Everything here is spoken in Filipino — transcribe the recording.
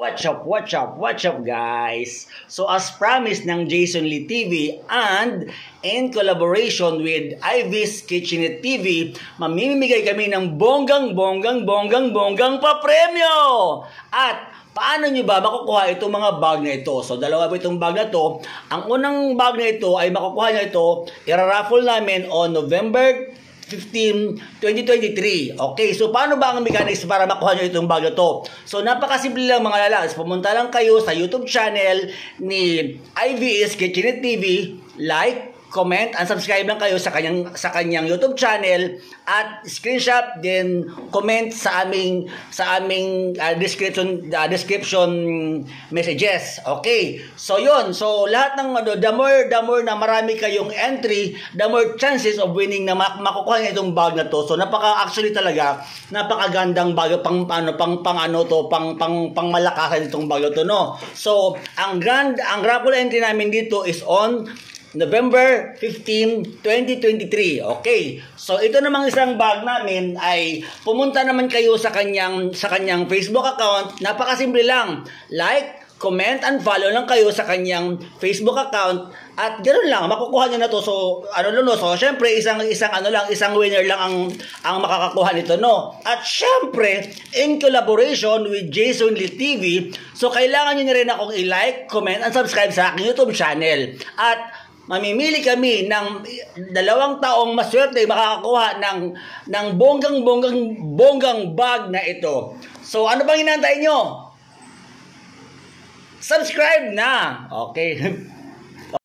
What's up guys? So as promised ng Jason Lee TV and in collaboration with Ivy's Kitchenette TV, mamimigay kami ng bonggang papremyo! At paano nyo ba makukuha itong mga bag na ito? So dalawa po itong bag na ito. Ang unang bag na ito ay makukuha nyo ito, iraraffle namin on November 15, 2023. Okay, so paano ba ang mechanics para makuha nyo itong bag na to? So napakasimple lang mga lalas. Pumunta lang kayo sa YouTube channel ni Ivy's Kitchenette TV, like, comment, and subscribe lang kayo sa kanyang YouTube channel at screenshot then comment sa aming description messages. Okay. So yun. So lahat ng the more na marami kayong entry, the more chances of winning na makukuha niyo itong bag na to. So actually talaga napakagandang bag pang malakasan itong bag na to, no. So ang raffle entry namin dito is on November 15, 2023. Okay. So ito namang isang bag namin ay pumunta naman kayo sa kanyang Facebook account. Napakasimple lang. Like, comment, and follow lang kayo sa kanyang Facebook account at ganoon lang makukuha niyo na to. So so syempre isang winner lang ang makakakuha nito, no. At syempre in collaboration with Jason Lee TV, so kailangan niyo na rin akong i-like, comment, and subscribe sa aking YouTube channel. At mamimili kami ng 2 taong maswerte makakakuha ng bonggang bag na ito. So ano bang hinahantay nyo? Subscribe na! Okay.